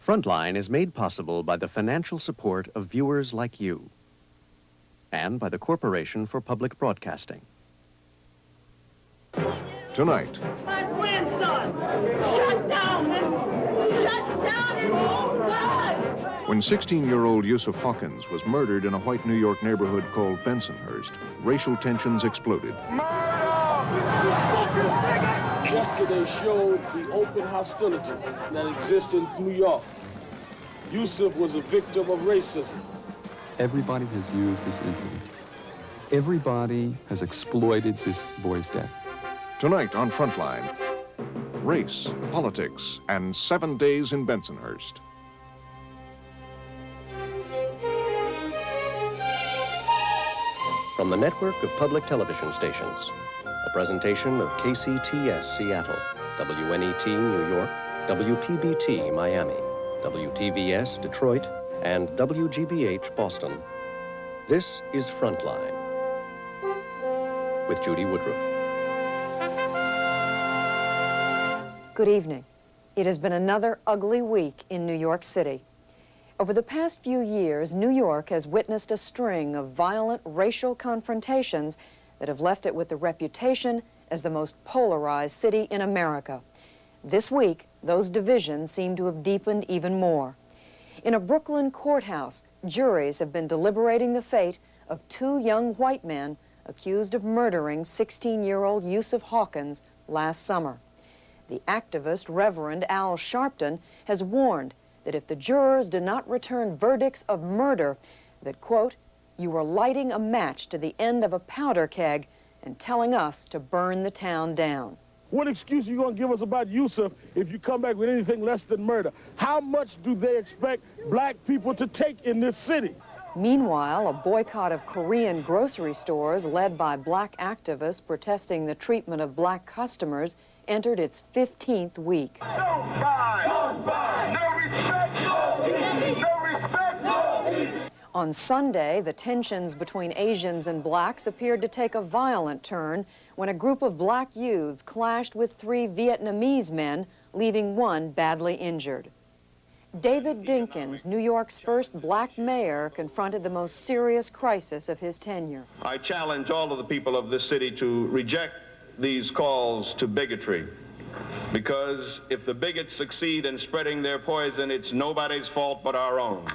Frontline is made possible by the financial support of viewers like you and by the Corporation for Public Broadcasting. Tonight. My grandson! Shut down! Shut down and won't die! When 16-year-old Yusuf Hawkins was murdered in a white New York neighborhood called Bensonhurst, racial tensions exploded. Yesterday showed the open hostility that exists in New York. Yusuf was a victim of racism. Everybody has used this incident. Everybody has exploited this boy's death. Tonight on Frontline, race, politics, and 7 days in Bensonhurst. From the network of public television stations, a presentation of KCTS Seattle, WNET New York, WPBT Miami, WTVS Detroit, and WGBH Boston. This is Frontline with Judy Woodruff. Good evening. It has been another ugly week in New York City. Over the past few years, New York has witnessed a string of violent racial confrontations that have left it with the reputation as the most polarized city in America. This week, those divisions seem to have deepened even more. In a Brooklyn courthouse, juries have been deliberating the fate of two young white men accused of murdering 16-year-old Yusuf Hawkins last summer. The activist Reverend Al Sharpton has warned that if the jurors do not return verdicts of murder, that, quote, you are lighting a match to the end of a powder keg and telling us to burn the town down. What excuse are you going to give us about Yusuf if you come back with anything less than murder? How much do they expect black people to take in this city? Meanwhile, a boycott of Korean grocery stores led by black activists protesting the treatment of black customers entered its 15th week. Don't buy! Don't buy! No respect! No peace! No respect! No peace! On Sunday, the tensions between Asians and blacks appeared to take a violent turn when a group of black youths clashed with three Vietnamese men, leaving one badly injured. David Dinkins, New York's first black mayor, confronted the most serious crisis of his tenure. I challenge all of the people of this city to reject these calls to bigotry, because if the bigots succeed in spreading their poison, it's nobody's fault but our own.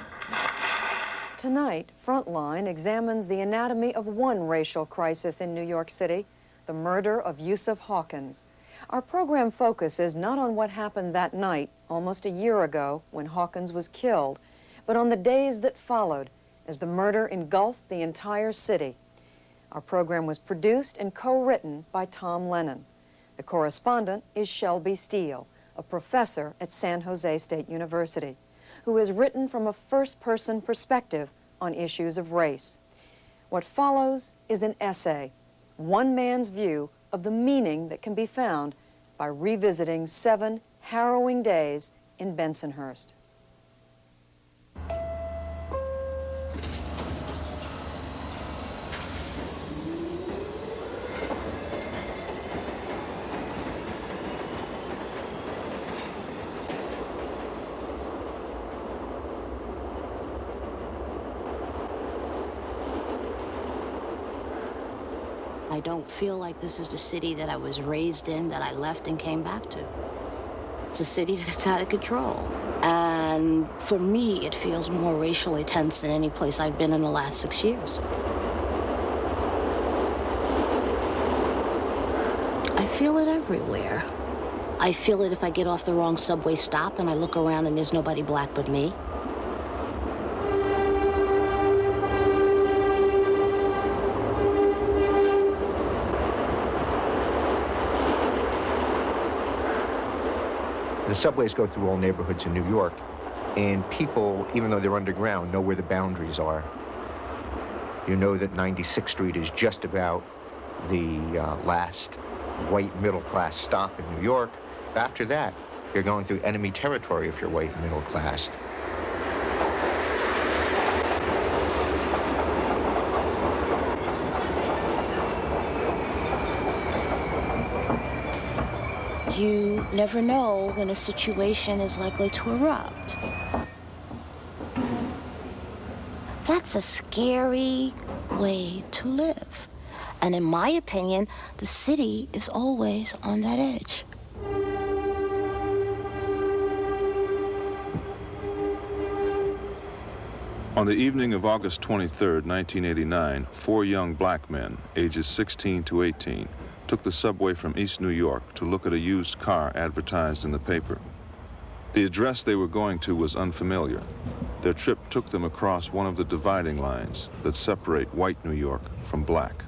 Tonight, Frontline examines the anatomy of one racial crisis in New York City, the murder of Yusuf Hawkins. Our program focuses not on what happened that night, almost a year ago, when Hawkins was killed, but on the days that followed, as the murder engulfed the entire city. Our program was produced and co-written by Tom Lennon. The correspondent is Shelby Steele, a professor at San Jose State University, who has written from a first-person perspective on issues of race. What follows is an essay, one man's view of the meaning that can be found by revisiting 7 harrowing days in Bensonhurst. I don't feel like this is the city that I was raised in, that I left and came back to. It's a city that's out of control. And for me, it feels more racially tense than any place I've been in the last 6 years. I feel it everywhere. I feel it if I get off the wrong subway stop and I look around and there's nobody black but me. The subways go through all neighborhoods in New York, and people, even though they're underground, know where the boundaries are. You know that 96th Street is just about the last white middle-class stop in New York. After that, you're going through enemy territory if you're white middle class. you never know when a situation is likely to erupt. That's a scary way to live. And in my opinion, the city is always on that edge. On the evening of August 23, 1989, 4 young black men, ages 16 to 18, took the subway from East New York to look at a used car advertised in the paper. The address they were going to was unfamiliar. Their trip took them across one of the dividing lines that separate white New York from black.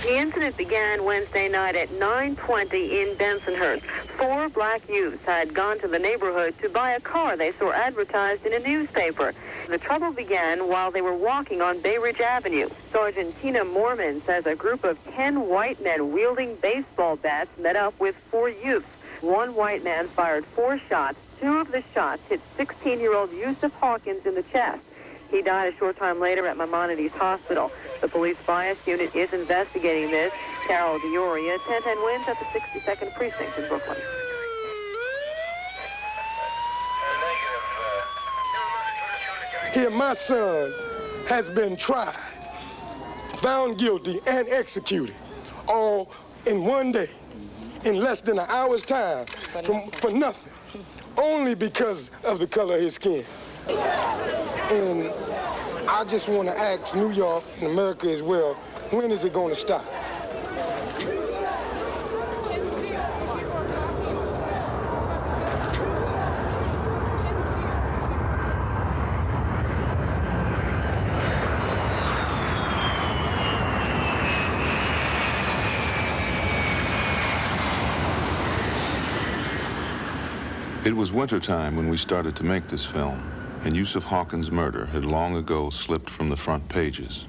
The incident began Wednesday night at 9:20 in Bensonhurst. 4 black youths had gone to the neighborhood to buy a car they saw advertised in a newspaper. The trouble began while they were walking on Bay Ridge Avenue. Sergeant Tina Mormon says a group of 10 white men wielding baseball bats met up with 4 youths. One white man fired 4 shots. 2 of the shots hit 16-year-old Yusuf Hawkins in the chest. He died a short time later at Maimonides Hospital. The police bias unit is investigating this. Carol Dioria, 1010 wins at the 62nd Precinct in Brooklyn. Here, my son has been tried, found guilty, and executed, all in one day, in less than an hour's time, for nothing, only because of the color of his skin. And I just want to ask New York and America as well, when is it going to stop? It was wintertime when we started to make this film, and Yusuf Hawkins' murder had long ago slipped from the front pages.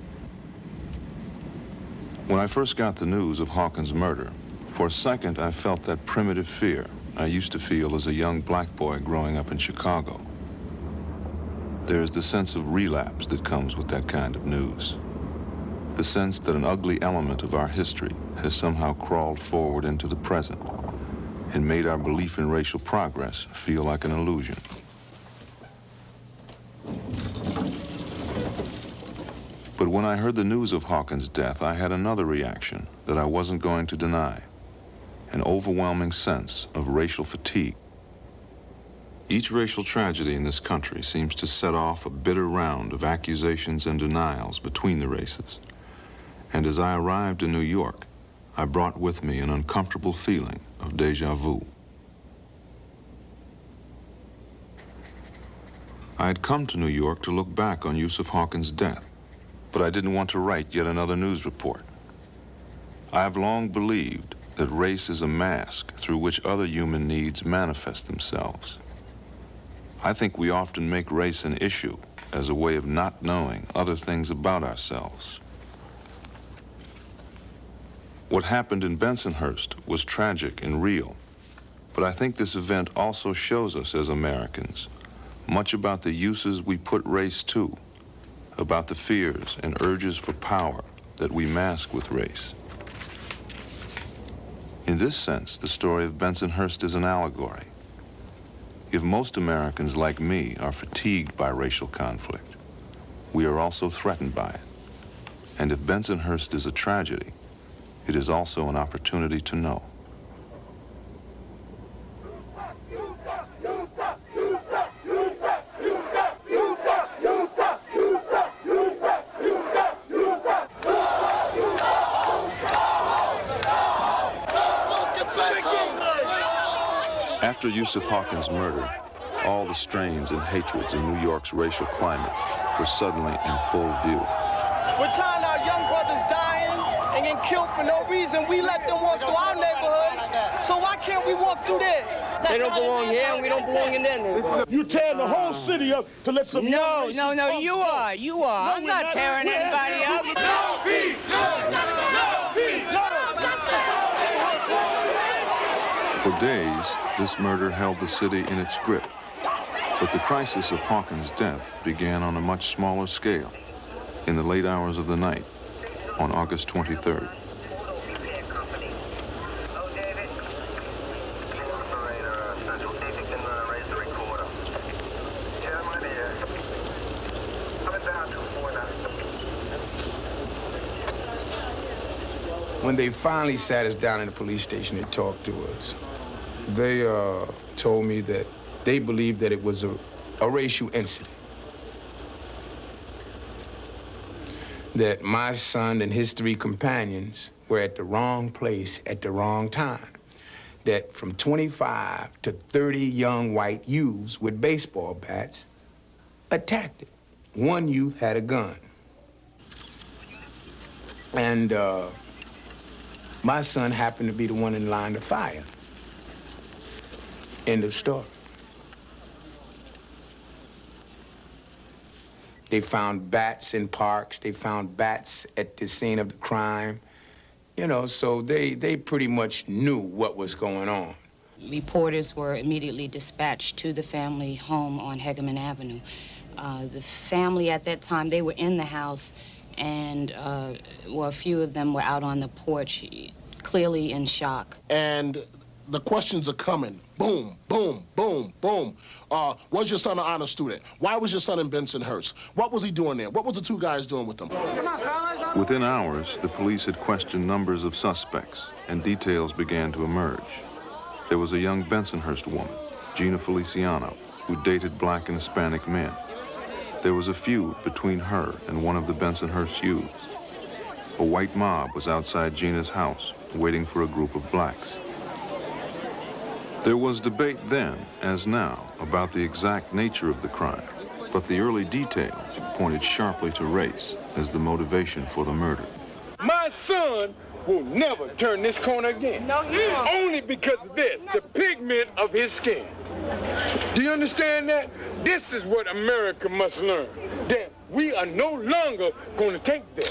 When I first got the news of Hawkins' murder, for a second I felt that primitive fear I used to feel as a young black boy growing up in Chicago. There is the sense of relapse that comes with that kind of news. The sense that an ugly element of our history has somehow crawled forward into the present and made our belief in racial progress feel like an illusion. But when I heard the news of Hawkins' death, I had another reaction that I wasn't going to deny, an overwhelming sense of racial fatigue. Each racial tragedy in this country seems to set off a bitter round of accusations and denials between the races. And as I arrived in New York, I brought with me an uncomfortable feeling of déjà vu. I had come to New York to look back on Yusuf Hawkins' death, but I didn't want to write yet another news report. I have long believed that race is a mask through which other human needs manifest themselves. I think we often make race an issue as a way of not knowing other things about ourselves. What happened in Bensonhurst was tragic and real, but I think this event also shows us as Americans much about the uses we put race to, about the fears and urges for power that we mask with race. In this sense, the story of Bensonhurst is an allegory. If most Americans, like me, are fatigued by racial conflict, we are also threatened by it. And if Bensonhurst is a tragedy, it is also an opportunity to know. After Yusuf Hawkins' murder, all the strains and hatreds in New York's racial climate were suddenly in full view. We're tired of our young brothers dying and getting killed for no reason. We let them walk through our neighborhood, so why can't we walk through theirs? They don't belong here, and we don't belong in their neighborhood. You tearing the whole city up to let some... No, you are. I'm not tearing anybody up. No peace! No peace! For days, this murder held the city in its grip. But the crisis of Hawkins' death began on a much smaller scale. in the late hours of the night on August 23rd. When they finally sat us down in the police station and talked to us, they told me that they believed that it was a racial incident. That my son and his 3 companions were at the wrong place at the wrong time. That from 25 to 30 young white youths with baseball bats attacked it. One youth had a gun. And my son happened to be the one in line to fire. End of story. They found bats in parks. They found bats at the scene of the crime. You know, so they pretty much knew what was going on. Reporters were immediately dispatched to the family home on Hegeman Avenue. The family at that time, they were in the house, and a few of them were out on the porch, clearly in shock. And the questions are coming. Boom, boom, boom, boom. Was your son an honor student? Why was your son in Bensonhurst? What was he doing there? What was the 2 guys doing with him? Within hours, the police had questioned numbers of suspects, and details began to emerge. There was a young Bensonhurst woman, Gina Feliciano, who dated black and Hispanic men. There was a feud between her and one of the Bensonhurst youths. A white mob was outside Gina's house, waiting for a group of blacks. There was debate then, as now, about the exact nature of the crime, but the early details pointed sharply to race as the motivation for the murder. My son will never turn this corner again. No, he won't. Only because of this, the pigment of his skin. Do you understand that? This is what America must learn, that we are no longer going to take this.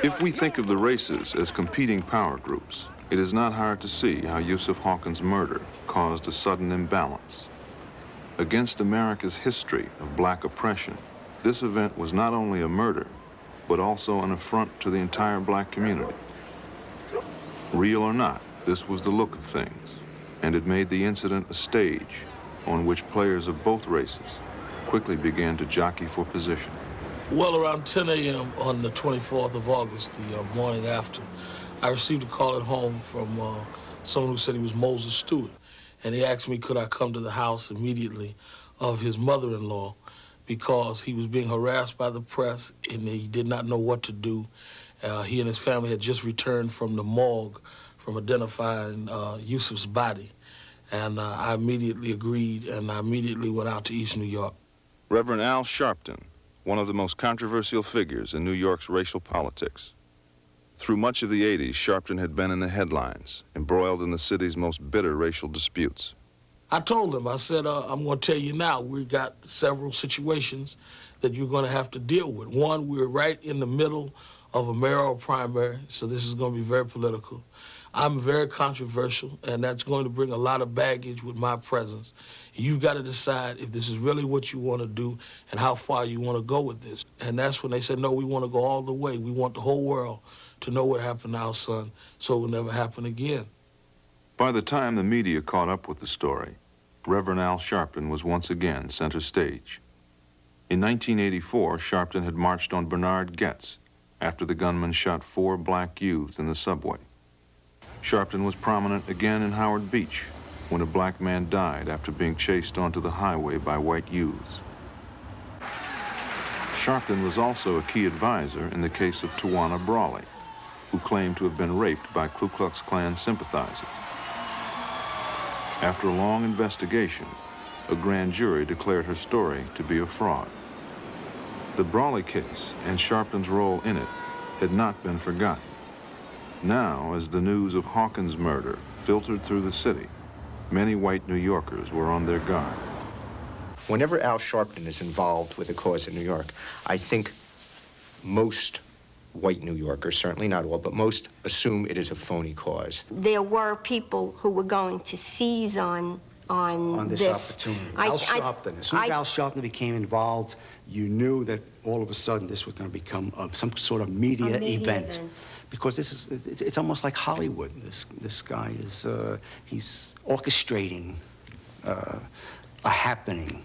If we think of the races as competing power groups, it is not hard to see how Yusuf Hawkins' murder caused a sudden imbalance. Against America's history of black oppression, this event was not only a murder, but also an affront to the entire black community. Real or not, this was the look of things, and it made the incident a stage on which players of both races quickly began to jockey for position. Well, around 10 a.m. on the 24th of August, the morning after, I received a call at home from someone who said he was Moses Stewart, and he asked me could I come to the house immediately of his mother-in-law because he was being harassed by the press and he did not know what to do. He and his family had just returned from the morgue from identifying Yusuf's body, and I immediately agreed, and I immediately went out to East New York. Reverend Al Sharpton, one of the most controversial figures in New York's racial politics. Through much of the 80s, Sharpton had been in the headlines, embroiled in the city's most bitter racial disputes. I told him, I said, I'm going to tell you now, we got several situations that you're going to have to deal with. One, we're right in the middle of a mayoral primary, so this is going to be very political. I'm very controversial, and that's going to bring a lot of baggage with my presence. You've got to decide if this is really what you want to do and how far you want to go with this. And that's when they said, no, we want to go all the way. We want the whole world to know what happened to our son so it will never happen again. By the time the media caught up with the story, Reverend Al Sharpton was once again center stage. In 1984, Sharpton had marched on Bernard Goetz after the gunman shot 4 black youths in the subway. Sharpton was prominent again in Howard Beach when a black man died after being chased onto the highway by white youths. Sharpton was also a key advisor in the case of Tawana Brawley, who claimed to have been raped by Ku Klux Klan sympathizers. After a long investigation, a grand jury declared her story to be a fraud. The Brawley case and Sharpton's role in it had not been forgotten. Now, as the news of Hawkins' murder filtered through the city, many white New Yorkers were on their guard. Whenever Al Sharpton is involved with a cause in New York, I think most white New Yorkers, certainly not all, but most assume it is a phony cause. There were people who were going to seize on on this opportunity. Al Sharpton. As soon as Al Sharpton became involved, you knew that all of a sudden this was going to become some sort of media event. Because it's almost like Hollywood. This guy is, he's orchestrating a happening.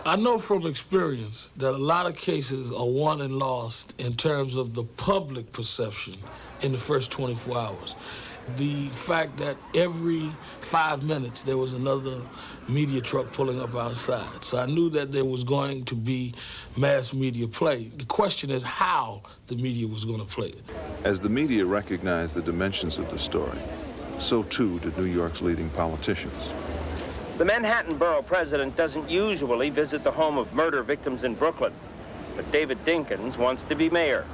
I know from experience that a lot of cases are won and lost in terms of the public perception in the first 24 hours. The fact that every 5 minutes there was another media truck pulling up outside. So I knew that there was going to be mass media play. The question is how the media was going to play it. As the media recognized the dimensions of the story, so too did New York's leading politicians. The Manhattan Borough president doesn't usually visit the home of murder victims in Brooklyn, but David Dinkins wants to be mayor.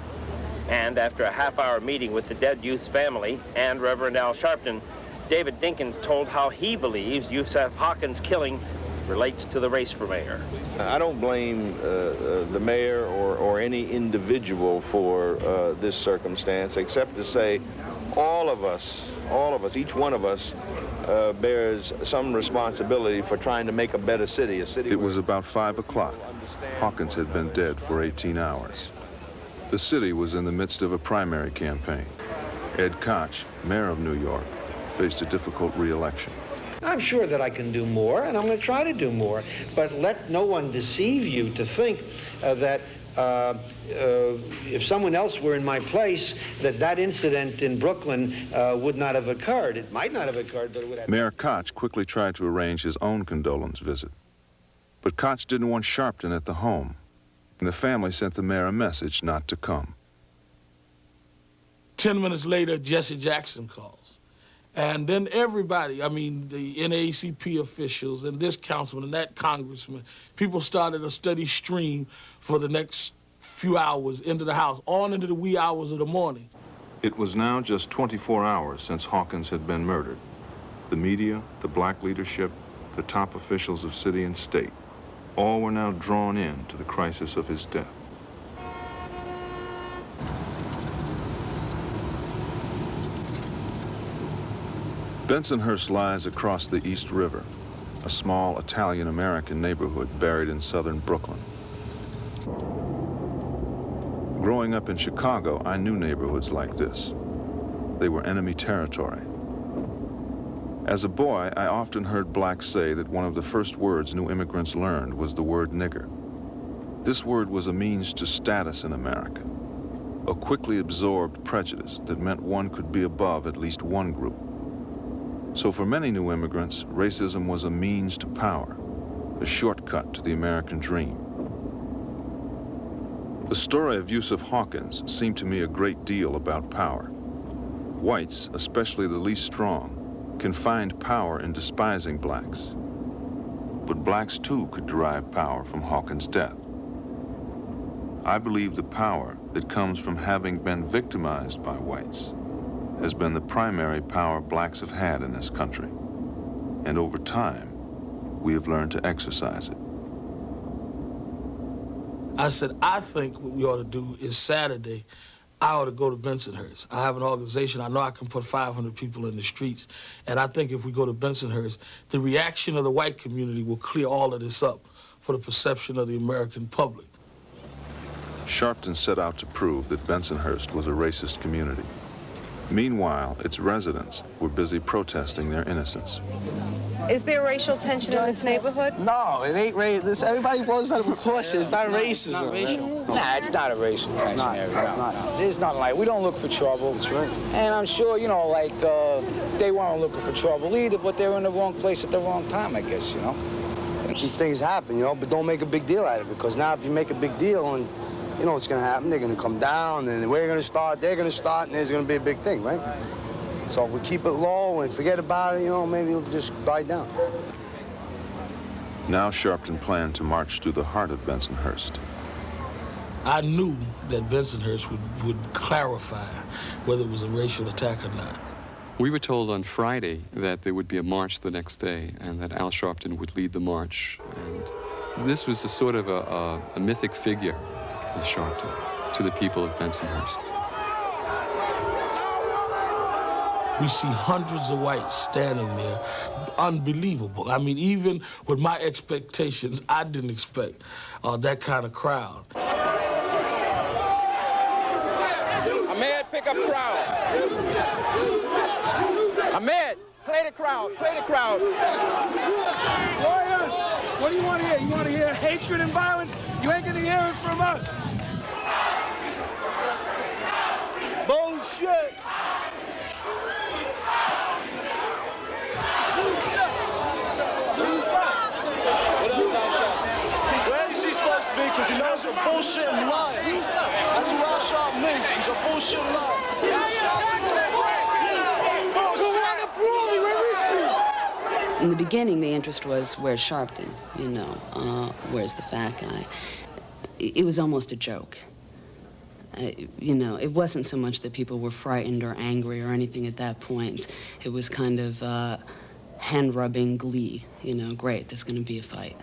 And after a half-hour meeting with the dead youth's family and Reverend Al Sharpton, David Dinkins told how he believes Yusuf Hawkins' killing relates to the race for mayor. I don't blame the mayor or any individual for this circumstance, except to say all of us, each one of us bears some responsibility for trying to make a better city, a city. It was about 5 o'clock. Hawkins had been dead for 18 hours. The city was in the midst of a primary campaign. Ed Koch, mayor of New York, faced a difficult re-election. I'm sure that I can do more, and I'm going to try to do more. But let no one deceive you to think that if someone else were in my place, that incident in Brooklyn would not have occurred. It might not have occurred, but it would have. Mayor Koch quickly tried to arrange his own condolence visit. But Koch didn't want Sharpton at the home, and the family sent the mayor a message not to come. 10 minutes later, Jesse Jackson calls. And then everybody, I mean, the NAACP officials and this councilman and that congressman, people started a steady stream for the next few hours into the house, on into the wee hours of the morning. It was now just 24 hours since Hawkins had been murdered. The media, the black leadership, the top officials of city and state, all were now drawn in to the crisis of his death. Bensonhurst lies across the East River, a small Italian-American neighborhood buried in southern Brooklyn. Growing up in Chicago, I knew neighborhoods like this. They were enemy territory. As a boy, I often heard blacks say that one of the first words new immigrants learned was the word nigger. This word was a means to status in America, a quickly absorbed prejudice that meant one could be above at least one group. So for many new immigrants, racism was a means to power, a shortcut to the American dream. The story of Yusuf Hawkins seemed to me a great deal about power. Whites, especially the least strong, can find power in despising blacks. But blacks too could derive power from Hawkins' death. I believe the power that comes from having been victimized by whites has been the primary power blacks have had in this country. And over time, we have learned to exercise it. I said, I think what we ought to do is Saturday, I ought to go to Bensonhurst. I have an organization. I know I can put 500 people in the streets. And I think if we go to Bensonhurst, the reaction of the white community will clear all of this up for the perception of the American public. Sharpton set out to prove that Bensonhurst was a racist community. Meanwhile, its residents were busy protesting their innocence. Is there racial tension in this neighborhood? No, it ain't racial. Everybody blows out of course. It's not racism. Not racial. Nah, it's not a racial tension area. No. There's nothing like. We don't look for trouble. That's right. And I'm sure, you know, like they weren't looking for trouble either, but they were in the wrong place at the wrong time, I guess, you know. These things happen, you know, but don't make a big deal out of it, because now if you make a big deal and you know what's going to happen, they're going to come down, and we're going to start, they're going to start, and there's going to be a big thing, right? So if we keep it low and forget about it, you know, maybe it'll just die down. Now Sharpton planned to march through the heart of Bensonhurst. I knew that Bensonhurst would clarify whether it was a racial attack or not. We were told on Friday that there would be a march the next day and that Al Sharpton would lead the march. And this was a sort of a mythic figure, of Sharpton, to the people of Bensonhurst. we see hundreds of whites standing there. Unbelievable. I mean, even with my expectations, I didn't expect that kind of crowd. Ahmed, pick up crowd. Ahmed, play the crowd, play the crowd. Warriors, what do you want to hear? You want to hear hatred and violence? You ain't gonna hear it from us. Bullshit. Where is he supposed to be? Because he knows a bullshit and lying. That's what Al Sharp means. He's a bullshit liar. In the beginning, the interest was, where's Sharpton? You know, where's the fat guy? It was almost a joke. You know, it wasn't so much that people were frightened or angry or anything at that point. It was kind of hand-rubbing glee. You know, great, there's going to be a fight.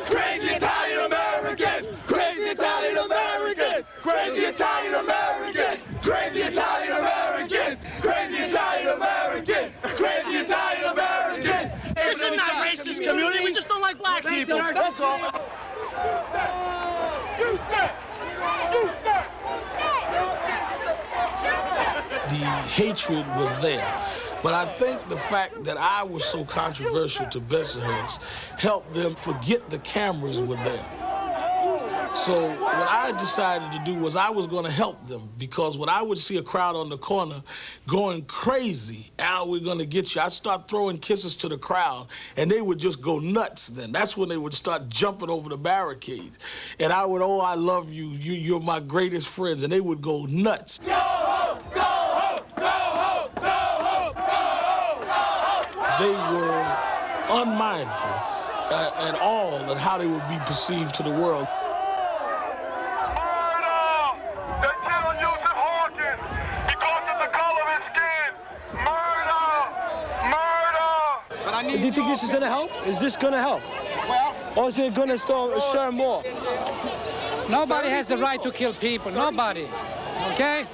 Crazy Italian Americans! Crazy Italian Americans! Crazy Italian Americans! Crazy Italian Americans! Crazy Italian Americans! Crazy Italian Americans! This is not racist community. We just don't like black people. That's all. You sir! You sir! The hatred was there. But I think the fact that I was so controversial to Bensonhurst helped them forget the cameras were there. So what I decided to do was I was going to help them, because when I would see a crowd on the corner going crazy, Al, we're going to get you, I'd start throwing kisses to the crowd, and they would just go nuts then. That's when they would start jumping over the barricades. And I would, oh, I love you, you're my greatest friends, and they would go nuts. Go home! Go home! Go home! Go home! Go home! Go home! They were unmindful at all at how they would be perceived to the world. Do you think this is going to help? Is this going to help? Well, or is it going to stir more? Nobody has the right to kill people. Nobody. Okay?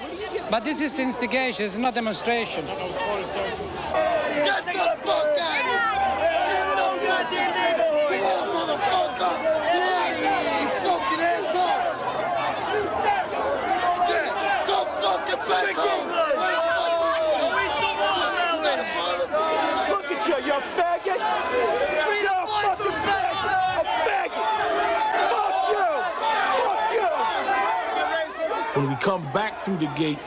But this is instigation. It's not demonstration. Get the fuck out of here! No goddamn neighborhood! Motherfucker! You fucking asshole! Yeah, go fucking back home! Look at you, you faggot! Frida, fucking faggot! A faggot! Fuck you! Fuck you! When we come back through the gate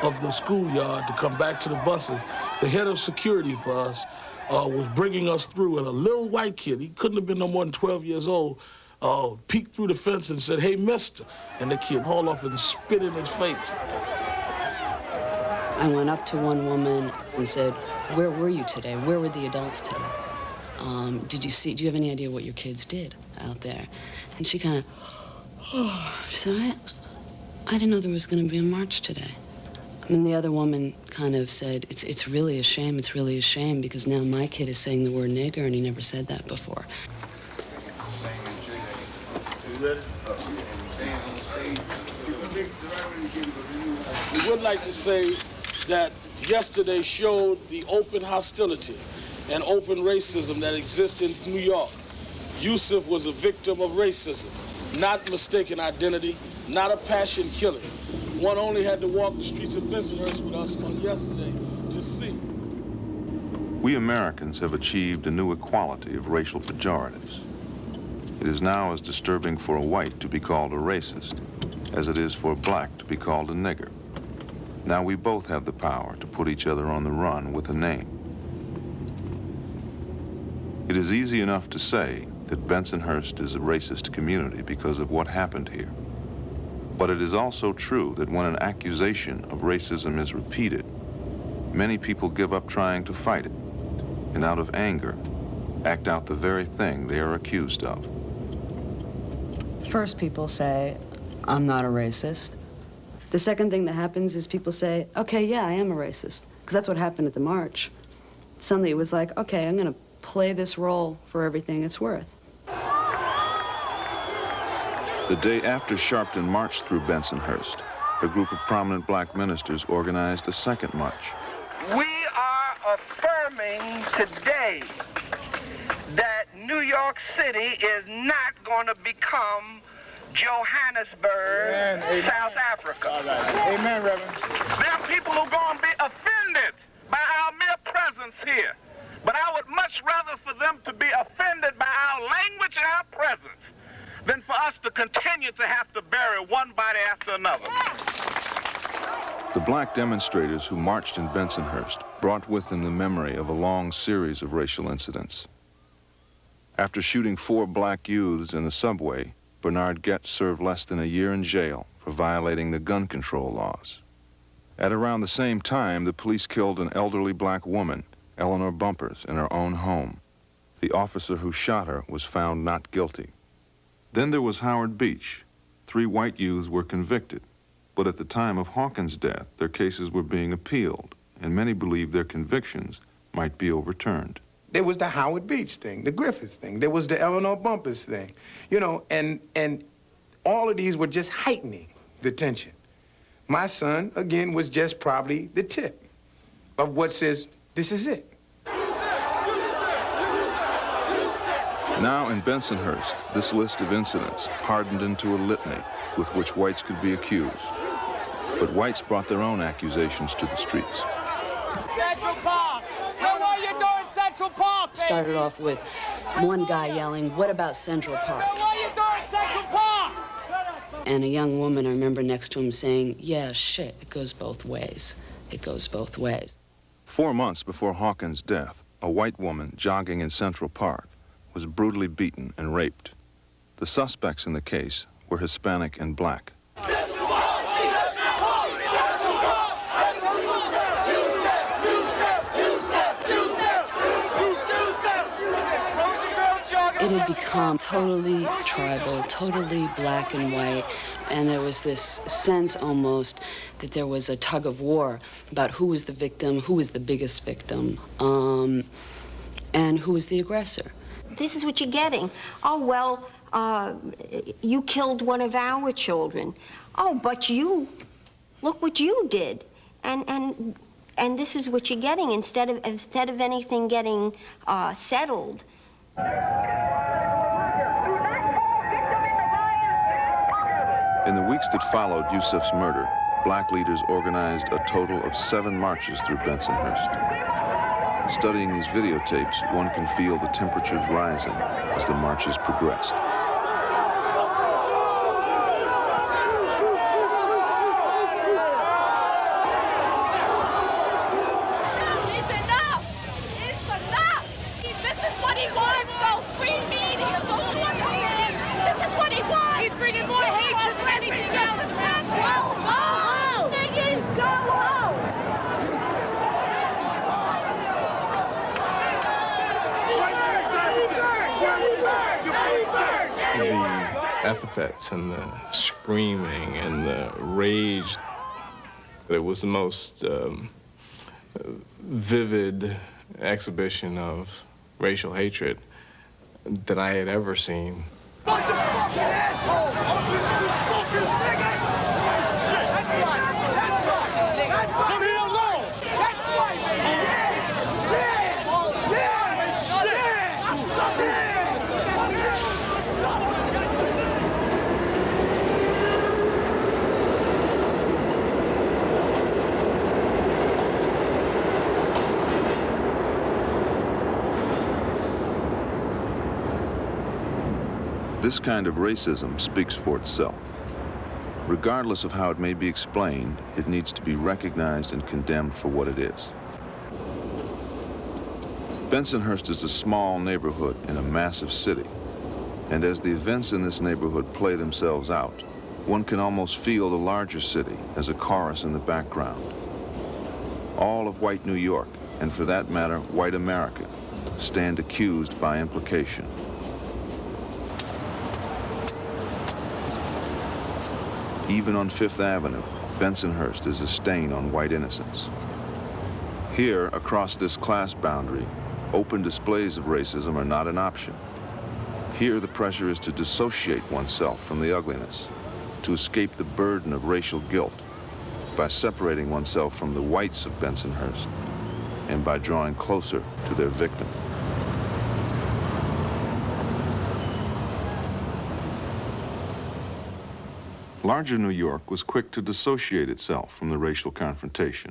of the schoolyard to come back to the buses, the head of security for us was bringing us through, and a little white kid, he couldn't have been no more than 12 years old, peeked through the fence and said, "Hey, mister," and the kid hauled off and spit in his face. I went up to one woman and said, "Where were you today? Where were the adults today? Do you have any idea what your kids did out there?" And she kind of, she said, I didn't know there was going to be a march today. And the other woman kind of said, it's really a shame, because now my kid is saying the word nigger, and he never said that before. You ready? We would like to say that yesterday showed the open hostility and open racism that exists in New York. Yusuf was a victim of racism, not mistaken identity, not a passion killing. One only had to walk the streets of Bensonhurst with us on yesterday to see. We Americans have achieved a new equality of racial pejoratives. It is now as disturbing for a white to be called a racist as it is for a black to be called a nigger. Now we both have the power to put each other on the run with a name. It is easy enough to say that Bensonhurst is a racist community because of what happened here. But it is also true that when an accusation of racism is repeated, many people give up trying to fight it, and out of anger, act out the very thing they are accused of. First, people say, I'm not a racist. The second thing that happens is people say, okay, yeah, I am a racist, because that's what happened at the march. Suddenly it was like, okay, I'm going to play this role for everything it's worth. The day after Sharpton marched through Bensonhurst, a group of prominent black ministers organized a second march. We are affirming today that New York City is not going to become Johannesburg, amen. South Africa. All right. Amen, Reverend. There are people who are going to be offended by our mere presence here. But I would much rather for them to be offended by our language and our presence than for us to continue to have to bury one body after another. The black demonstrators who marched in Bensonhurst brought with them the memory of a long series of racial incidents. After shooting 4 black youths in the subway, Bernard Getz served less than a year in jail for violating the gun control laws. At around the same time, the police killed an elderly black woman, Eleanor Bumpers, in her own home. The officer who shot her was found not guilty. Then there was Howard Beach. 3 white youths were convicted, but at the time of Hawkins' death, their cases were being appealed, and many believed their convictions might be overturned. There was the Howard Beach thing, the Griffiths thing. There was the Eleanor Bumpers thing. You know, and all of these were just heightening the tension. My son, again, was just probably the tip of what says, this is it. Now in Bensonhurst, this list of incidents hardened into a litany with which whites could be accused. But whites brought their own accusations to the streets. Central Park! What are you doing, Central Park? Started off with one guy yelling, "What about Central Park?" What are you doing, Central Park? And a young woman, I remember next to him saying, "Yeah, shit, it goes both ways. It goes both ways." 4 months before Hawkins' death, a white woman jogging in Central Park was brutally beaten and raped. The suspects in the case were Hispanic and black. It had become totally tribal, totally black and white, and there was this sense almost that there was a tug of war about who was the victim, who was the biggest victim, and who was the aggressor. This is what you're getting. Oh, well, you killed one of our children. Oh, but you, look what you did. And this is what you're getting instead of anything getting settled. In the weeks that followed Yusuf's murder, black leaders organized a total of 7 marches through Bensonhurst. Studying these videotapes, one can feel the temperatures rising as the marches progressed. It's enough! It's enough! This is what he wants, though. Free media. Don't you understand? This is what he wants. He's bringing more hatred than anything else. Niggas, go home! The epithets and the screaming and the rage, it was the most vivid exhibition of racial hatred that I had ever seen. Bunch of fucking assholes! Fucking niggas! That's right! That's right! That's right! Leave me alone! That's right! This kind of racism speaks for itself. Regardless of how it may be explained, it needs to be recognized and condemned for what it is. Bensonhurst is a small neighborhood in a massive city, and as the events in this neighborhood play themselves out, one can almost feel the larger city as a chorus in the background. All of white New York, and for that matter, white America, stand accused by implication. Even on Fifth Avenue, Bensonhurst is a stain on white innocence. Here, across this class boundary, open displays of racism are not an option. Here, the pressure is to dissociate oneself from the ugliness, to escape the burden of racial guilt, by separating oneself from the whites of Bensonhurst and by drawing closer to their victim. Larger New York was quick to dissociate itself from the racial confrontation.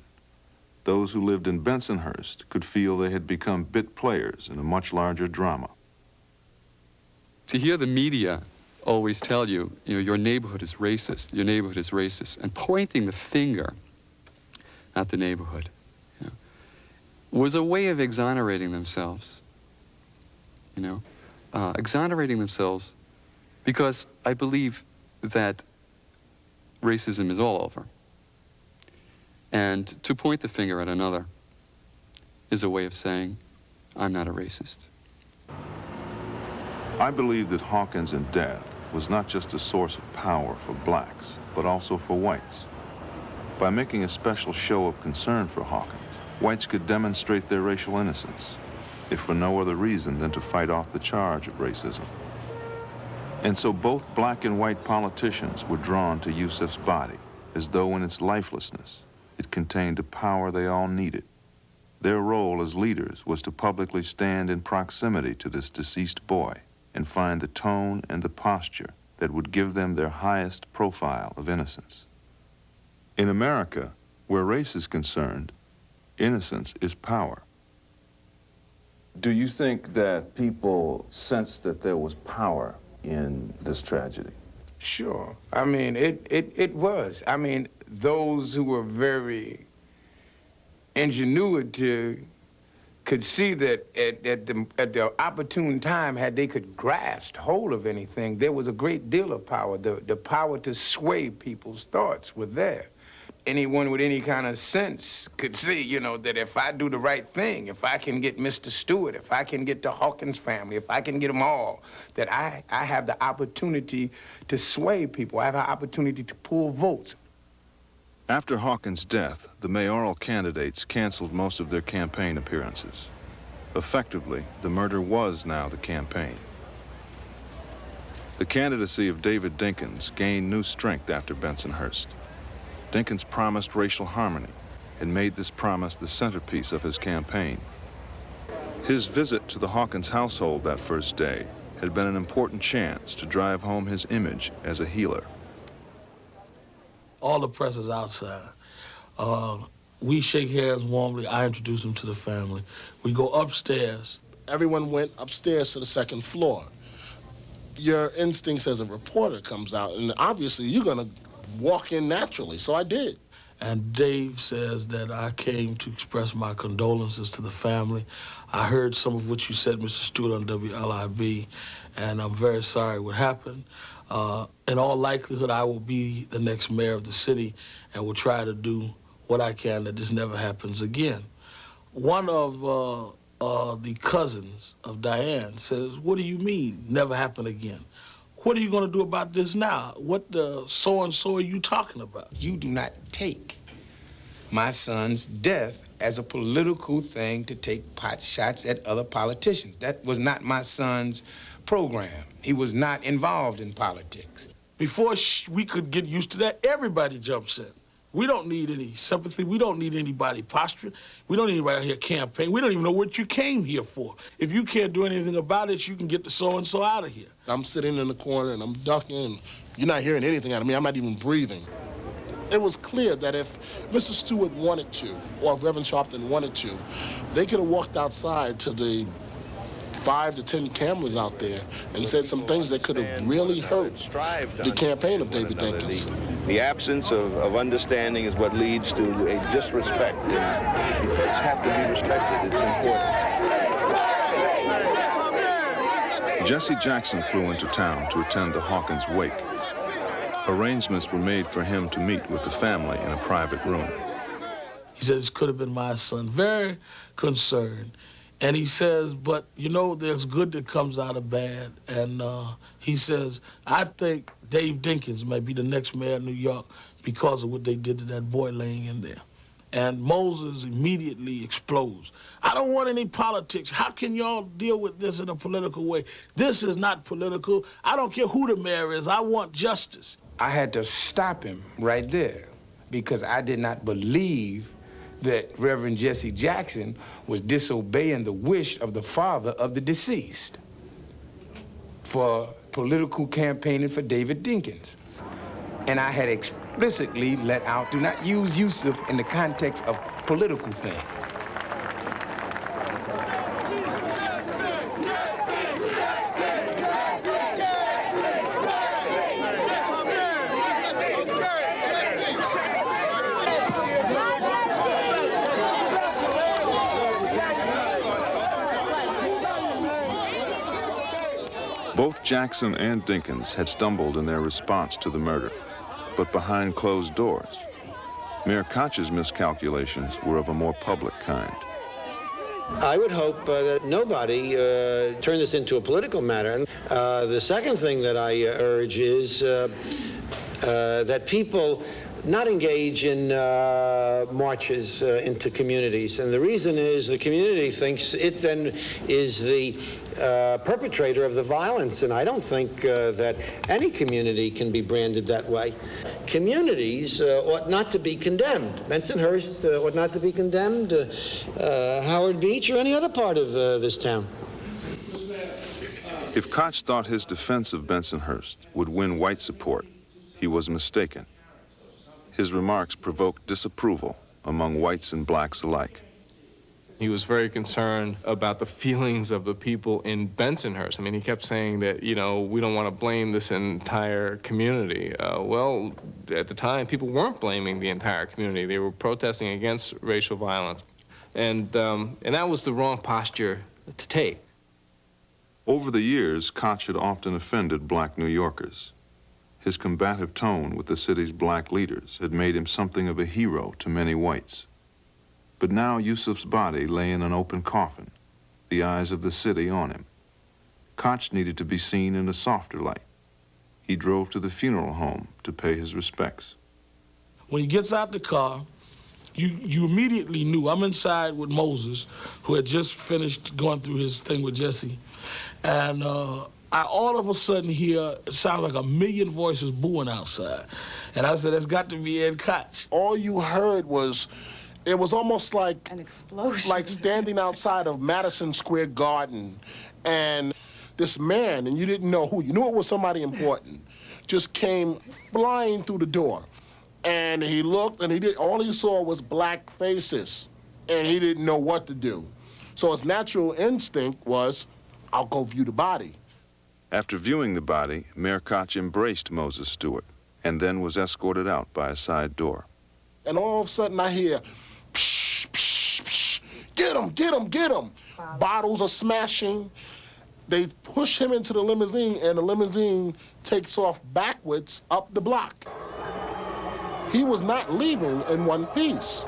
Those who lived in Bensonhurst could feel they had become bit players in a much larger drama. To hear the media always tell you, your neighborhood is racist, your neighborhood is racist, and pointing the finger at the neighborhood, was a way of exonerating themselves, exonerating themselves, because I believe that racism is all over. And to point the finger at another is a way of saying, I'm not a racist. I believe that Hawkins' death was not just a source of power for blacks, but also for whites. By making a special show of concern for Hawkins, whites could demonstrate their racial innocence, if for no other reason than to fight off the charge of racism. And so both black and white politicians were drawn to Yusuf's body, as though in its lifelessness, it contained a power they all needed. Their role as leaders was to publicly stand in proximity to this deceased boy and find the tone and the posture that would give them their highest profile of innocence. In America, where race is concerned, innocence is power. Do you think that people sensed that there was power in this tragedy? Sure. I mean, it was. I mean, those who were very ingenuitive could see that at the opportune time, had they could grasp hold of anything, there was a great deal of power. The power to sway people's thoughts were there. Anyone with any kind of sense could see, that if I do the right thing, if I can get Mr. Stewart, if I can get the Hawkins family, if I can get them all, that I have the opportunity to sway people. I have an opportunity to pull votes. After Hawkins' death, the mayoral candidates canceled most of their campaign appearances. Effectively, the murder was now the campaign. The candidacy of David Dinkins gained new strength after Bensonhurst. Dinkins promised racial harmony and made this promise the centerpiece of his campaign. His visit to the Hawkins household that first day had been an important chance to drive home his image as a healer. All the press is outside. We shake hands warmly. I introduce them to the family. We go upstairs. Everyone went upstairs to the second floor. Your instincts as a reporter comes out, and obviously you're going to walk in naturally, so I did. And Dave says that I came to express my condolences to the family. I heard some of what you said, Mr. Stewart, on WLIB, and I'm very sorry what happened. In all likelihood, I will be the next mayor of the city and will try to do what I can that this never happens again. One of the cousins of Diane says, what do you mean, never happen again? What are you going to do about this now? What the so-and-so are you talking about? You do not take my son's death as a political thing to take pot shots at other politicians. That was not my son's program. He was not involved in politics. Before we could get used to that, everybody jumps in. We don't need any sympathy. We don't need anybody posturing. We don't need anybody out here campaigning. We don't even know what you came here for. If you can't do anything about it, you can get the so-and-so out of here. I'm sitting in the corner and I'm ducking, and you're not hearing anything out of me. I'm not even breathing. It was clear that if Mr. Stewart wanted to, or if Reverend Sharpton wanted to, they could have walked outside to the 5 to 10 cameras out there and said some things that could have really hurt the campaign of David Dinkins. The absence of understanding is what leads to a disrespect. And you folks have to be respected. It's important. Jesse Jackson flew into town to attend the Hawkins wake. Arrangements were made for him to meet with the family in a private room. He said, this could have been my son. Very concerned. And he says, but, there's good that comes out of bad. And he says, I think Dave Dinkins might be the next mayor of New York because of what they did to that boy laying in there. And Moses immediately explodes. I don't want any politics. How can y'all deal with this in a political way? This is not political. I don't care who the mayor is. I want justice. I had to stop him right there. because I did not believe that Reverend Jesse Jackson was disobeying the wish of the father of the deceased for political campaigning for David Dinkins. And I had explicitly let out, do not use Yusuf in the context of political things. Both Jackson and Dinkins had stumbled in their response to the murder, but behind closed doors. Mayor Koch's miscalculations were of a more public kind. I would hope that nobody turn this into a political matter. The second thing that I urge is that people not engage in marches into communities. And the reason is the community thinks it then is the perpetrator of the violence. And I don't think that any community can be branded that way. Communities ought not to be condemned. Bensonhurst ought not to be condemned. Howard Beach or any other part of this town. If Koch thought his defense of Bensonhurst would win white support, he was mistaken. His remarks provoked disapproval among whites and blacks alike. He was very concerned about the feelings of the people in Bensonhurst. I mean, he kept saying that, you know, we don't want to blame this entire community. Well, at the time, people weren't blaming the entire community. They were protesting against racial violence. And that was the wrong posture to take. Over the years, Koch had often offended black New Yorkers. His combative tone with the city's black leaders had made him something of a hero to many whites. But now Yusuf's body lay in an open coffin, the eyes of the city on him. Koch needed to be seen in a softer light. He drove to the funeral home to pay his respects. When he gets out the car, you immediately knew. I'm inside with Moses, who had just finished going through his thing with Jesse. And I all of a sudden hear, it sounds like a million voices booing outside. And I said, that's got to be Ed Koch. All you heard was, it was almost like an explosion, like standing outside of Madison Square Garden, and this man, and you didn't know who, you knew it was somebody important, just came flying through the door. And he looked, and all he saw was black faces, and he didn't know what to do. So his natural instinct was, I'll go view the body. After viewing the body, Mayor Koch embraced Moses Stewart and then was escorted out by a side door. And all of a sudden I hear, psh, psh, psh, get him, get him, get him. Wow. Bottles are smashing. They push him into the limousine, and the limousine takes off backwards up the block. He was not leaving in one piece.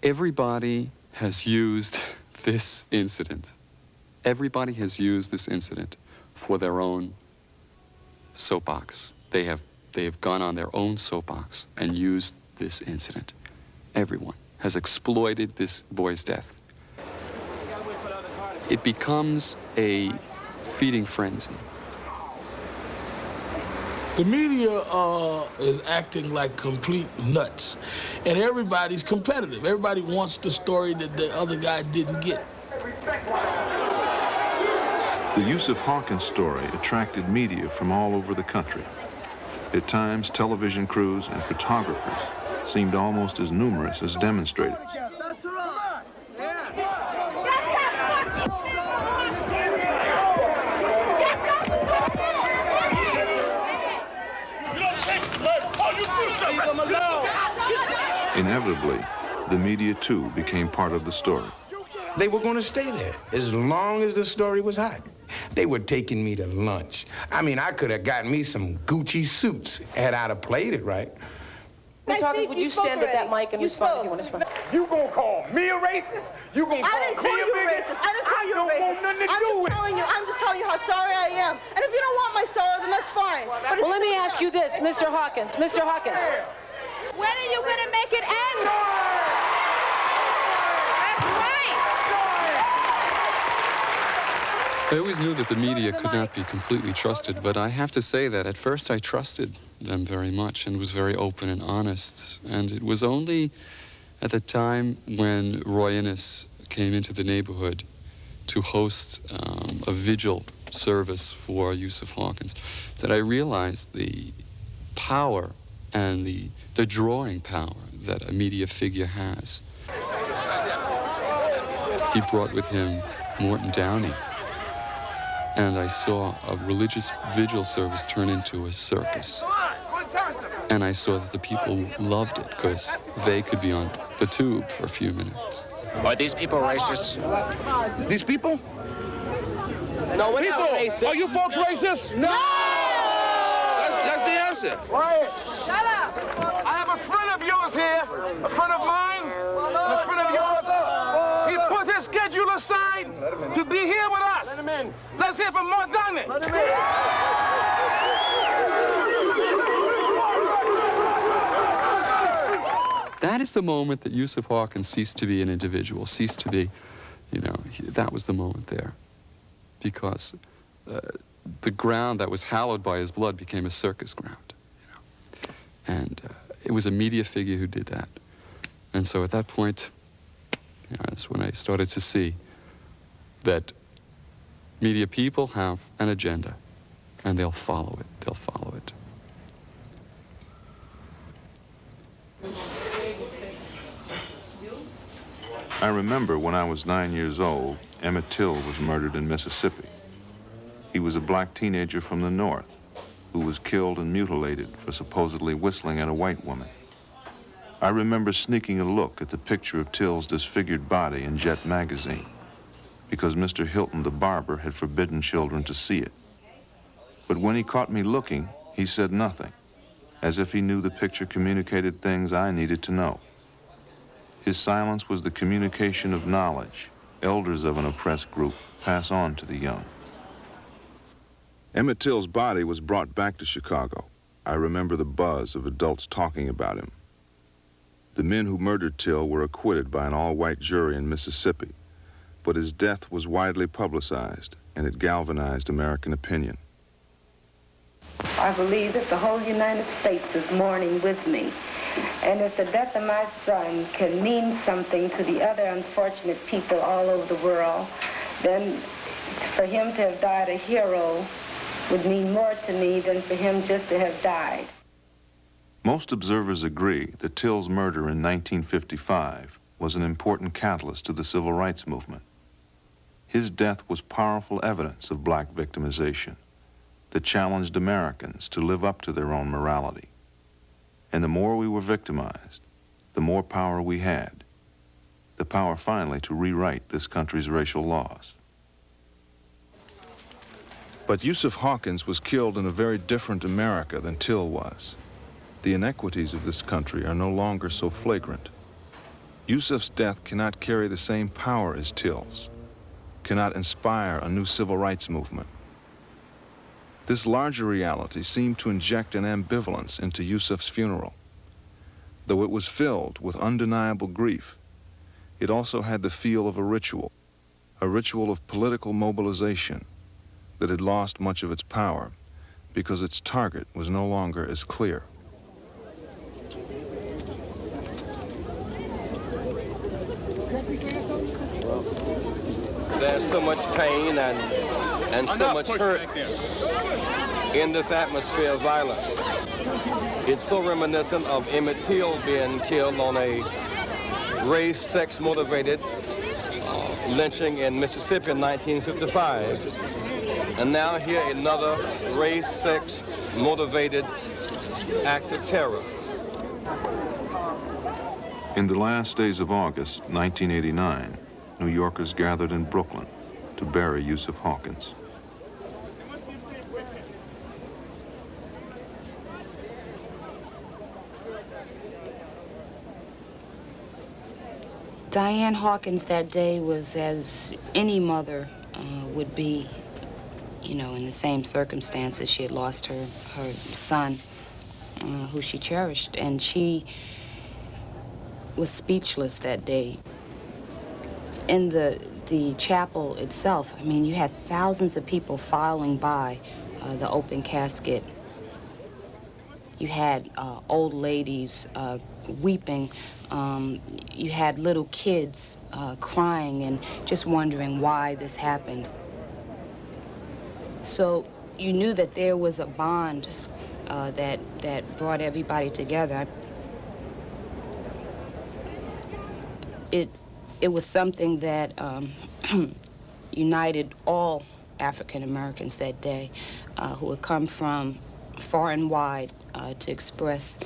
Everybody has used this incident. Everybody has used this incident for their own soapbox. They have gone on their own soapbox and used this incident. Everyone has exploited this boy's death. It becomes a feeding frenzy. The media is acting like complete nuts, and everybody's competitive. Everybody wants the story that the other guy didn't get. The Yusuf Hawkins story attracted media from all over the country. At times, television crews and photographers seemed almost as numerous as demonstrators. Inevitably, the media too became part of the story. They were going to stay there as long as the story was hot. They were taking me to lunch. I mean, I could have gotten me some Gucci suits had I played it right. Ms. Hawkins, would you stand at that mic and respond if you want to respond? You gonna call me a racist? You gonna call me a bigot? I didn't call you a racist. I'm just telling you how sorry I am. And if you don't want my sorrow, then that's fine. Well, let me ask you this, Mr. Hawkins. Mr. Hawkins. When are you going to make it end? That's right. I always knew that the media could not be completely trusted, but I have to say that at first I trusted them very much and was very open and honest. And it was only at the time when Roy Innes came into the neighborhood to host a vigil service for Yusuf Hawkins that I realized the power and the drawing power that a media figure has. He brought with him Morton Downey, and I saw a religious vigil service turn into a circus. And I saw that the people loved it because they could be on the tube for a few minutes. Are these people racist? These people? No, we're not racist. Are you folks racist? No! That's the answer. Quiet. Shut up. I have a friend of yours here, a friend of mine, and a friend of yours. He put his schedule aside to be here with us. Let him in. Let's hear from Mordani. Let him in. That is the moment that Yusuf Hawkins ceased to be an individual, ceased to be, that was the moment there. Because the ground that was hallowed by his blood became a circus ground. And it was a media figure who did that. And so at that point, that's when I started to see that media people have an agenda, and they'll follow it. They'll follow it. I remember when I was 9 years old, Emmett Till was murdered in Mississippi. He was a black teenager from the North who was killed and mutilated for supposedly whistling at a white woman. I remember sneaking a look at the picture of Till's disfigured body in Jet magazine because Mr. Hilton, the barber, had forbidden children to see it. But when he caught me looking, he said nothing, as if he knew the picture communicated things I needed to know. His silence was the communication of knowledge elders of an oppressed group pass on to the young. Emmett Till's body was brought back to Chicago. I remember the buzz of adults talking about him. The men who murdered Till were acquitted by an all-white jury in Mississippi, but his death was widely publicized, and it galvanized American opinion. I believe that the whole United States is mourning with me. And if the death of my son can mean something to the other unfortunate people all over the world, then for him to have died a hero would mean more to me than for him just to have died. Most observers agree that Till's murder in 1955 was an important catalyst to the civil rights movement. His death was powerful evidence of black victimization that challenged Americans to live up to their own morality. And the more we were victimized, the more power we had. The power finally to rewrite this country's racial laws. But Yusuf Hawkins was killed in a very different America than Till was. The inequities of this country are no longer so flagrant. Yusuf's death cannot carry the same power as Till's, cannot inspire a new civil rights movement. This larger reality seemed to inject an ambivalence into Yusuf's funeral. Though it was filled with undeniable grief, it also had the feel of a ritual of political mobilization that had lost much of its power because its target was no longer as clear. There's so much pain and so much hurt in this atmosphere of violence. It's so reminiscent of Emmett Till being killed on a race, sex-motivated lynching in Mississippi in 1955. And now here another race, sex-motivated act of terror. In the last days of August 1989, New Yorkers gathered in Brooklyn to bury Yusuf Hawkins. Diane Hawkins that day was as any mother would be, you know, in the same circumstances. She had lost her son, who she cherished, and she was speechless that day. In the the chapel itself, I mean, you had thousands of people filing by the open casket. You had old ladies weeping. You had little kids crying and just wondering why this happened. So you knew that there was a bond that brought everybody together. It was something that united all African Americans that day who had come from far and wide to express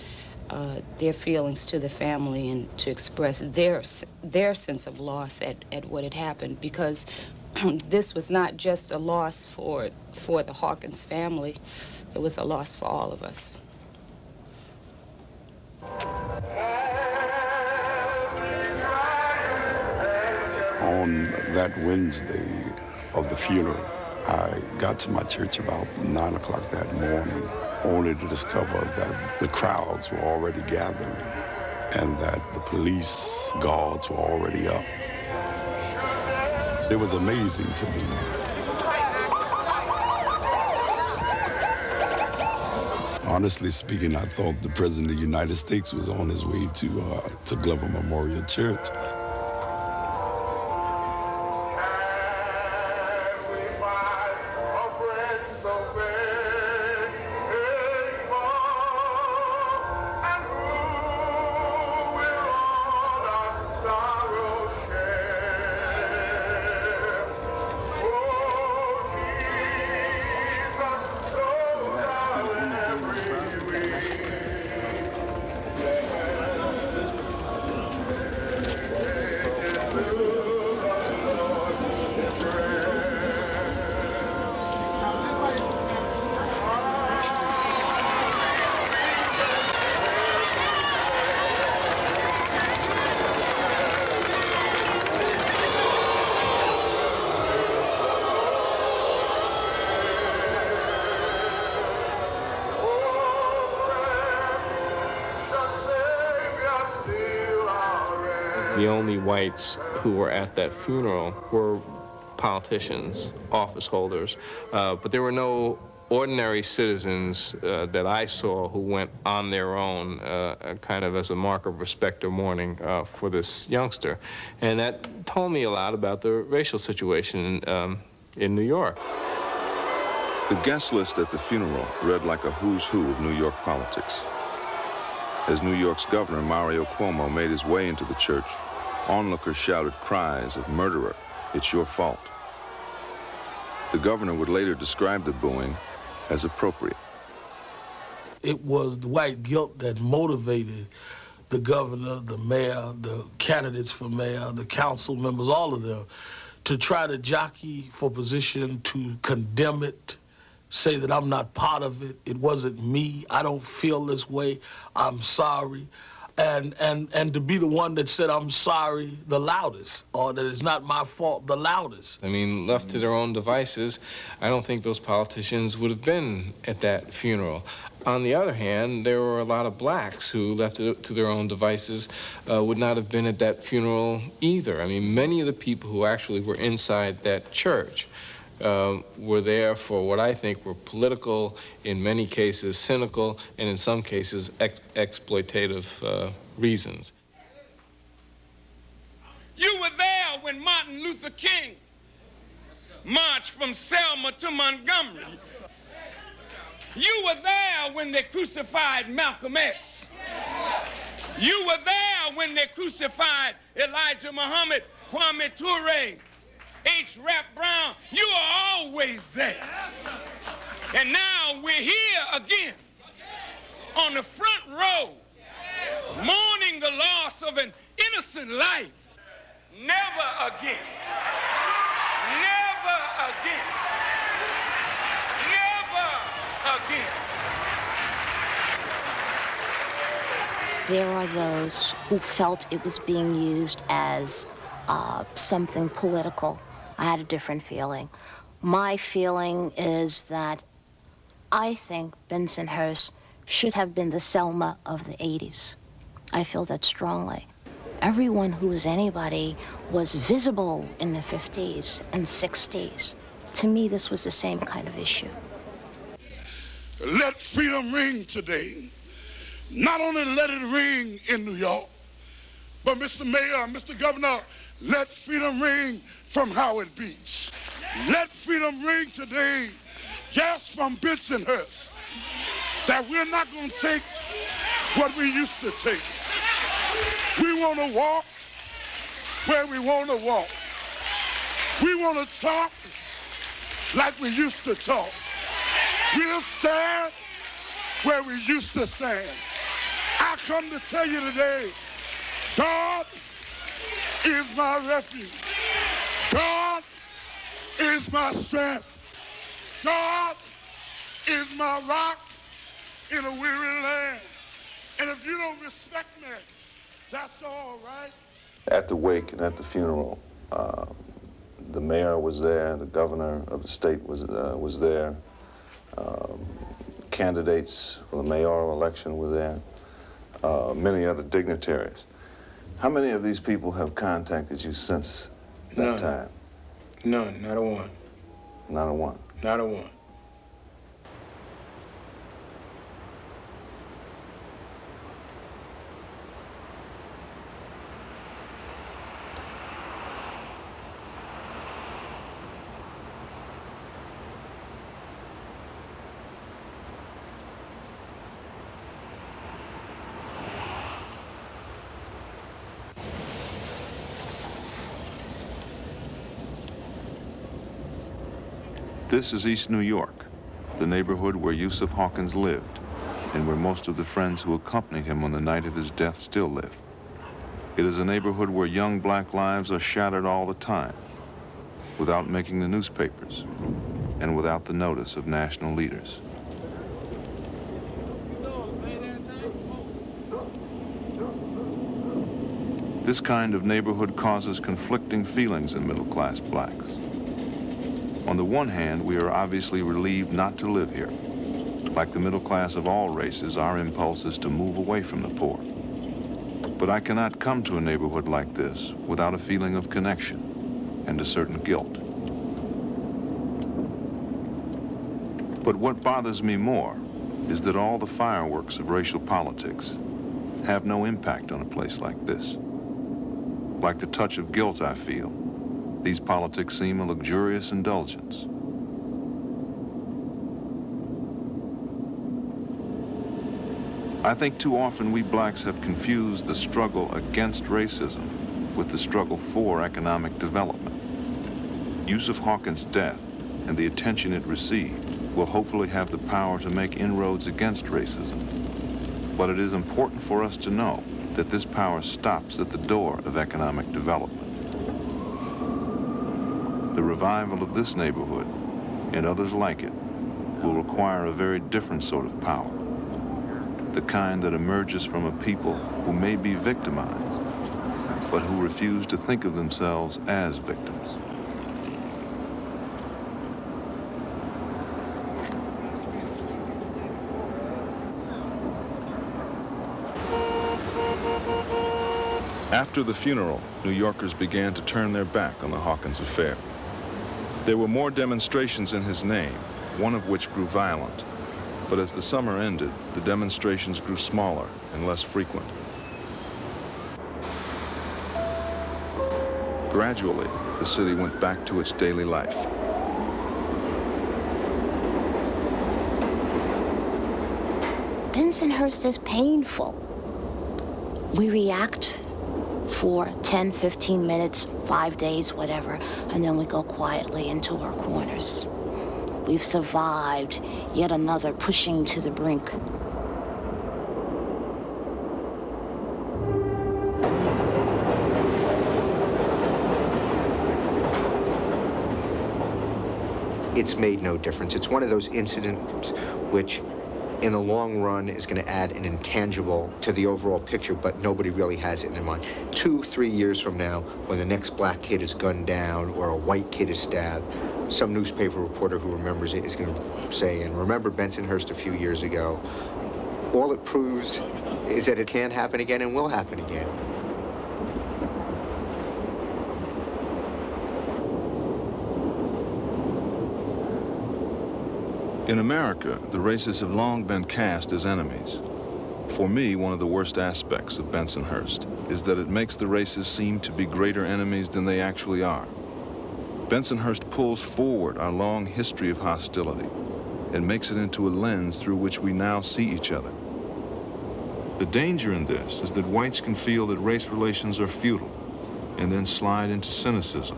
their feelings to the family and to express their sense of loss at what had happened, because this was not just a loss for the Hawkins family, it was a loss for all of us. On that Wednesday of the funeral, I got to my church about 9 o'clock that morning, only to discover that the crowds were already gathering and that the police guards were already up. It was amazing to me. Honestly speaking, I thought the President of the United States was on his way to Glover Memorial Church. The only whites who were at that funeral were politicians, office holders, but there were no ordinary citizens that I saw who went on their own kind of as a mark of respect or mourning for this youngster. And that told me a lot about the racial situation in New York. The guest list at the funeral read like a who's who of New York politics. As New York's governor, Mario Cuomo, made his way into the church, onlookers shouted cries of "Murderer, it's your fault." The governor would later describe the booing as appropriate. It was the white guilt that motivated the governor, the mayor, the candidates for mayor, the council members, all of them, to try to jockey for position, to condemn it, say that I'm not part of it, it wasn't me, I don't feel this way, I'm sorry. And to be the one that said I'm sorry the loudest, or that it's not my fault the loudest. I mean, left to their own devices, I don't think those politicians would have been at that funeral. On the other hand, there were a lot of blacks who, left it to their own devices, would not have been at that funeral either. I mean, many of the people who actually were inside that church were there for what I think were political, in many cases cynical, and in some cases exploitative reasons. You were there when Martin Luther King marched from Selma to Montgomery. You were there when they crucified Malcolm X. You were there when they crucified Elijah Muhammad, Kwame Ture, H. Rap Brown. You are always there. And now we're here again on the front row, mourning the loss of an innocent life. Never again. Never again. Never again. There are those who felt it was being used as something political. I had a different feeling. My feeling is that I think Bensonhurst should have been the Selma of the 80s. I feel that strongly. Everyone who was anybody was visible in the 50s and 60s. To me, this was the same kind of issue. Let freedom ring today. Not only let it ring in New York, but Mr. Mayor, Mr. Governor, let freedom ring from Howard Beach. Let freedom ring today, just from Bensonhurst, that we're not going to take what we used to take. We want to walk where we want to walk. We want to talk like we used to talk. We'll stand where we used to stand. I come to tell you today, God is my refuge. God is my strength. God is my rock in a weary land. And if you don't respect me, that's all right. At the wake and at the funeral, the mayor was there, the governor of the state was there, candidates for the mayoral election were there, many other dignitaries. How many of these people have contacted you since that time? None, not a one. Not a one? Not a one. This is East New York, the neighborhood where Yusuf Hawkins lived, and where most of the friends who accompanied him on the night of his death still live. It is a neighborhood where young black lives are shattered all the time, without making the newspapers, and without the notice of national leaders. This kind of neighborhood causes conflicting feelings in middle-class blacks. On the one hand, we are obviously relieved not to live here. Like the middle class of all races, our impulse is to move away from the poor. But I cannot come to a neighborhood like this without a feeling of connection and a certain guilt. But what bothers me more is that all the fireworks of racial politics have no impact on a place like this. Like the touch of guilt I feel, these politics seem a luxurious indulgence. I think too often we blacks have confused the struggle against racism with the struggle for economic development. Yusuf Hawkins' death and the attention it received will hopefully have the power to make inroads against racism. But it is important for us to know that this power stops at the door of economic development. The revival of this neighborhood, and others like it, will require a very different sort of power. The kind that emerges from a people who may be victimized, but who refuse to think of themselves as victims. After the funeral, New Yorkers began to turn their back on the Hawkins affair. There were more demonstrations in his name, one of which grew violent. But as the summer ended, the demonstrations grew smaller and less frequent. Gradually, the city went back to its daily life. Bensonhurst is painful. We react for 10, 15 minutes, 5 days, whatever, and then we go quietly into our corners. We've survived yet another pushing to the brink. It's made no difference. It's one of those incidents which, in the long run, is going to add an intangible to the overall picture, but nobody really has it in their mind. 2, 3 years from now, when the next black kid is gunned down or a white kid is stabbed, some newspaper reporter who remembers it is going to say, and remember Bensonhurst a few years ago. All it proves is that it can happen again and will happen again. In America, the races have long been cast as enemies. For me, one of the worst aspects of Bensonhurst is that it makes the races seem to be greater enemies than they actually are. Bensonhurst pulls forward our long history of hostility and makes it into a lens through which we now see each other. The danger in this is that whites can feel that race relations are futile and then slide into cynicism,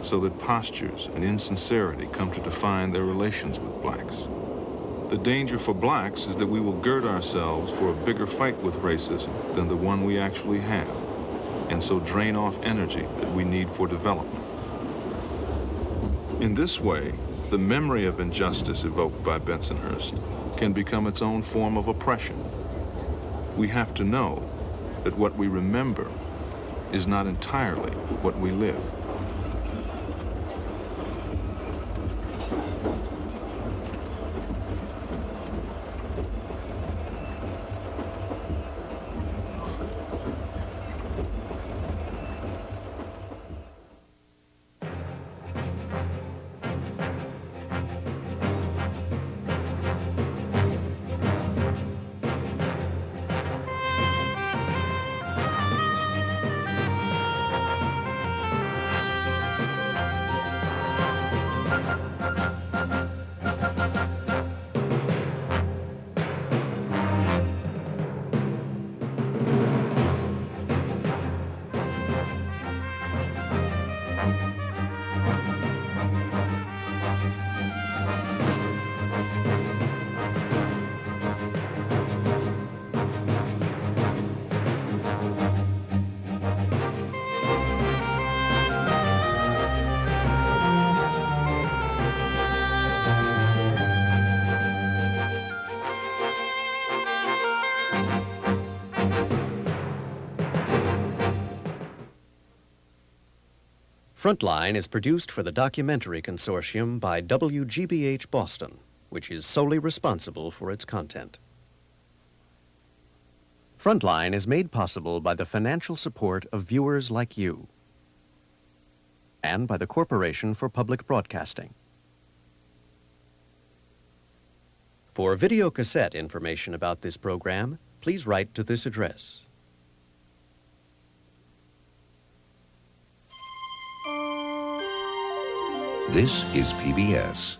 so that postures and insincerity come to define their relations with blacks. The danger for blacks is that we will gird ourselves for a bigger fight with racism than the one we actually have, and so drain off energy that we need for development. In this way, the memory of injustice evoked by Bensonhurst can become its own form of oppression. We have to know that what we remember is not entirely what we live. Frontline is produced for the Documentary Consortium by WGBH Boston, which is solely responsible for its content. Frontline is made possible by the financial support of viewers like you and by the Corporation for Public Broadcasting. For videocassette information about this program, please write to this address. This is PBS.